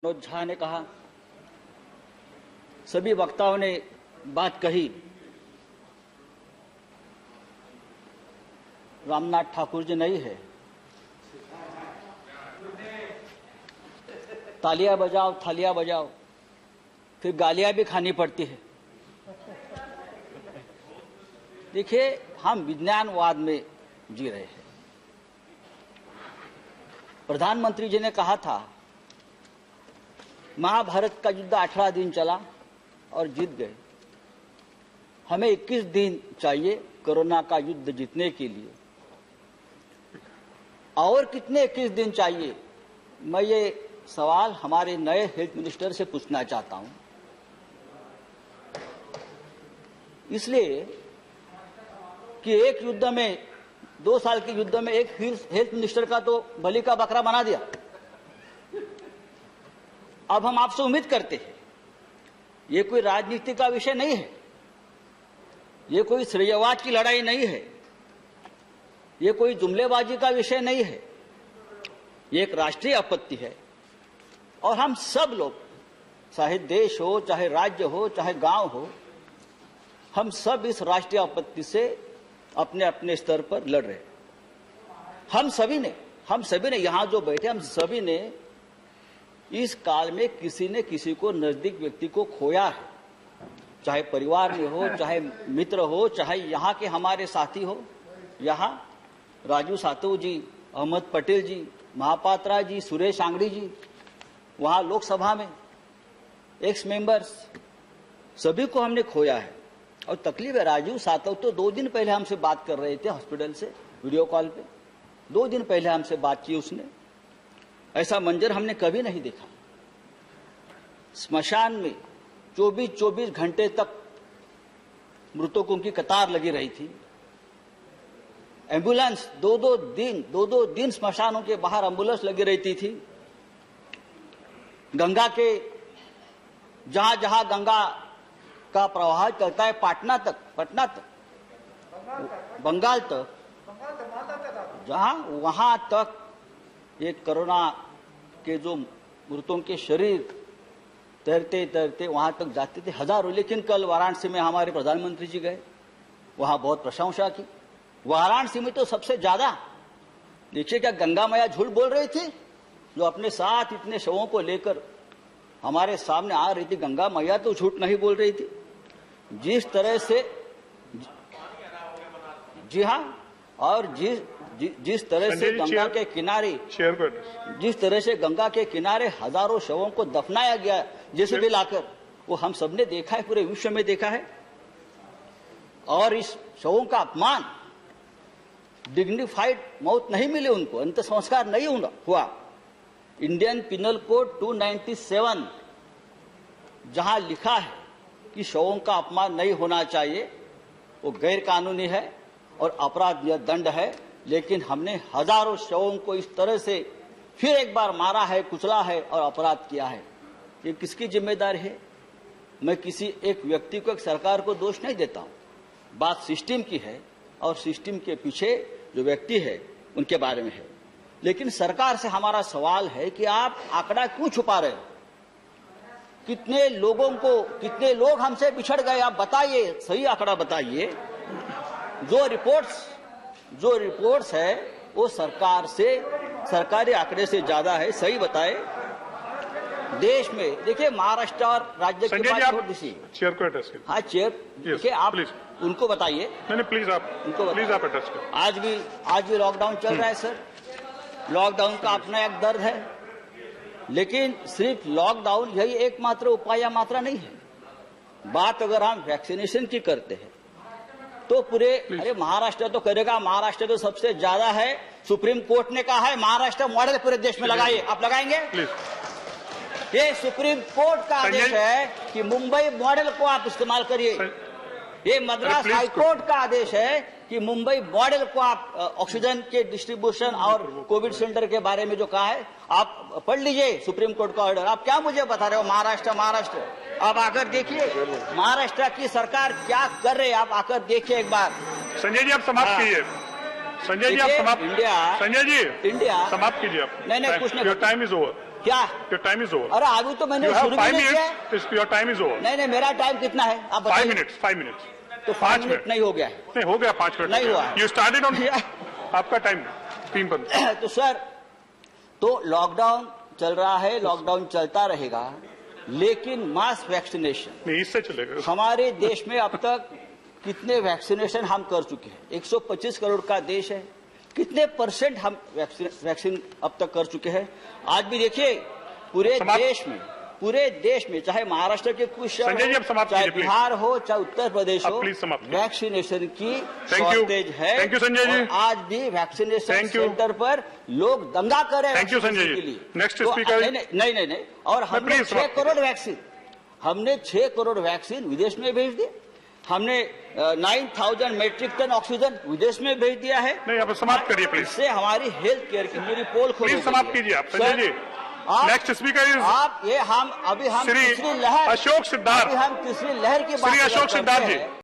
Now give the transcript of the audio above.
मनोज झा ने कहा, सभी वक्ताओं ने बात कही। रामनाथ ठाकुर जी नहीं है, तालियां बजाओ थालियां बजाओ, फिर गालियां भी खानी पड़ती है। देखिए, हम विज्ञानवाद में जी रहे हैं। प्रधानमंत्री जी ने कहा था महाभारत का युद्ध 18 दिन चला और जीत गए। हमें 21 दिन चाहिए कोरोना का युद्ध जीतने के लिए। और कितने 21 दिन चाहिए, मैं ये सवाल हमारे नए हेल्थ मिनिस्टर से पूछना चाहता हूं। इसलिए कि एक युद्ध में, 2 साल के युद्ध में एक हेल्थ मिनिस्टर का तो बलि का बकरा बना दिया। अब हम आपसे उम्मीद करते हैं, ये कोई राजनीति का विषय नहीं है, ये कोई श्रेयवाद की लड़ाई नहीं है, ये कोई जुमलेबाजी का विषय नहीं है, ये एक राष्ट्रीय आपत्ति है। और हम सब लोग, चाहे देश हो, चाहे राज्य हो, चाहे गांव हो, हम सब इस राष्ट्रीय आपत्ति से अपने अपने स्तर पर लड़ रहे हैं। हम सभी ने यहां जो बैठे, हम सभी ने इस काल में किसी ने किसी को, नजदीक व्यक्ति को खोया है, चाहे परिवार में हो, चाहे मित्र हो, चाहे यहाँ के हमारे साथी हो। यहाँ राजू सातव जी, अहमद पटेल जी, महापात्रा जी, सुरेश आंगड़ी जी, वहाँ लोकसभा में एक्स मेंबर्स, सभी को हमने खोया है। और तकलीफ है, राजू सातव तो 2 दिन पहले हमसे बात कर रहे थे हॉस्पिटल से, वीडियो कॉल पे 2 दिन पहले हमसे बात की उसने। ऐसा मंजर हमने कभी नहीं देखा। स्मशान में 24 घंटे तक मृतकों की कतार लगी रही थी। एम्बुलेंस 2-2 दिन स्मशानों के बाहर एम्बुलेंस लगी रहती थी। गंगा के जहां गंगा का प्रवाह चलता है, पटना तक, बंगाल तक, वहां तक ये कोरोना के जो मृतों के शरीर तैरते तैरते वहां तक जाते थे, हजारों। लेकिन कल वाराणसी में हमारे प्रधानमंत्री जी गए, वहां बहुत प्रशंसा की। वाराणसी में तो सबसे ज्यादा, देखिए क्या गंगा मैया झूठ बोल रही थी, जो अपने साथ इतने शवों को लेकर हमारे सामने आ रही थी। गंगा मैया तो झूठ नहीं बोल रही थी। जिस तरह से, जी हाँ, और जिस तरह से गंगा के किनारे, जिस तरह से गंगा के किनारे हजारों शवों को दफनाया गया जैसे भी लाकर, वो हम सबने देखा है, पूरे विश्व में देखा है। और इस शवों का अपमान, डिग्निफाइड मौत नहीं मिली उनको, अंत संस्कार नहीं हुआ। इंडियन पिनल कोड 297 जहां लिखा है कि शवों का अपमान नहीं होना चाहिए, वो गैर कानूनी है और अपराध दंड है। लेकिन हमने हजारों शवों को इस तरह से फिर एक बार मारा है, कुचला है और अपराध किया है। ये किसकी जिम्मेदारी है? मैं किसी एक व्यक्ति को, एक सरकार को दोष नहीं देता हूं। बात सिस्टम की है और सिस्टम के पीछे जो व्यक्ति है उनके बारे में है। लेकिन सरकार से हमारा सवाल है कि आप आंकड़ा क्यों छुपा रहे हो? कितने लोग हमसे बिछड़ गए, आप बताइए, सही आंकड़ा बताइए। जो रिपोर्ट्स है वो सरकारी आंकड़े से ज्यादा है, सही बताए। देश में देखिए, महाराष्ट्र और राज्य की बात छोड़ दीजिए, चेयर को एड्रेस कीजिए। हाँ चेयर, देखिए आप उनको बताइए। नहीं प्लीज आप एड्रेस करिए। आज भी लॉकडाउन चल रहा है सर। लॉकडाउन का अपना एक दर्द है, लेकिन सिर्फ लॉकडाउन यही एकमात्र उपाय या मात्रा नहीं है। बात अगर हम वैक्सीनेशन की करते हैं तो पूरे, अरे महाराष्ट्र तो करेगा, महाराष्ट्र तो सबसे ज्यादा है। सुप्रीम कोर्ट ने कहा है महाराष्ट्र मॉडल पूरे देश में लगाइए। आप लगाएंगे? ये सुप्रीम कोर्ट का आदेश है कि मुंबई मॉडल को आप इस्तेमाल करिए। ये मद्रास हाईकोर्ट का आदेश है कि मुंबई मॉडल को आप ऑक्सीजन के डिस्ट्रीब्यूशन और कोविड सेंटर के बारे में जो कहा है, आप पढ़ लीजिए सुप्रीम कोर्ट का ऑर्डर। आप क्या मुझे बता रहे हो महाराष्ट्र? आप आकर देखिए महाराष्ट्र की सरकार क्या कर रही है, आप आकर देखिए एक बार। संजय जी आप समाप्त कीजिए। संजय जी आप समाप्त, इंडिया समाप्त कीजिए आप। नहीं कुछ नहीं, टाइम इज ओवर। क्या? Your time is over. अरे अभी तो मैंने यू हैव शुरू भी 5 नहीं किया है। Minutes, your time is over. नहीं, मेरा टाइम कितना है आप 5 बताइए। Minutes, 5 minutes. तो 5 मिनट नहीं हो गया है। नहीं हो गया, 5 मिनट नहीं हुआ है। यू स्टार्टेड ऑन आपका टाइम 3 बंद। तो सर, तो लॉकडाउन चल रहा है, लॉकडाउन चलता रहेगा, लेकिन मास वैक्सीनेशन नहीं, इससे चलेगा। हमारे देश में अब तक कितने वैक्सीनेशन हम कर चुके हैं? 125 करोड़ का देश है, कितने % हम वैक्सीन अब तक कर चुके हैं? आज भी देखिए पूरे देश में चाहे महाराष्ट्र के कुछ शहर संजय जी, अब हो, समाप्त चाहे कीजिए, बिहार हो, चाहे उत्तर प्रदेश अब हो, प्लीज समाप्त कीजिए। वैक्सीनेशन की Thank you. शॉर्टेज है। Thank you, Sanjay ji. और आज भी वैक्सीनेशन Thank you. सेंटर पर लोग दंगा कर रहे हैं। Thank you, Sanjay ji. के लिए। Next तो speaker। नहीं, और हमने please 6 समाप्त करोड़ वैक्सीन, हमने 6 करोड़ वैक्सीन विदेश में भेज दिए। हमने 9,000 मेट्रिक टन ऑक्सीजन विदेश में भेज दिया है। नहीं, आप समाप्त करिए प्लीज। इससे हमारी हेल्थ केयर की पूरी पोल खोल प्लीज समाप्त कीजिए आप, Sanjay ji. Next speaker is आप ये हम श्री तीसरी लहर, अशोक सिद्धार्थ। अभी हम तीसरी लहर की बात श्री अशोक करते सिद्धार्थ जी। हैं।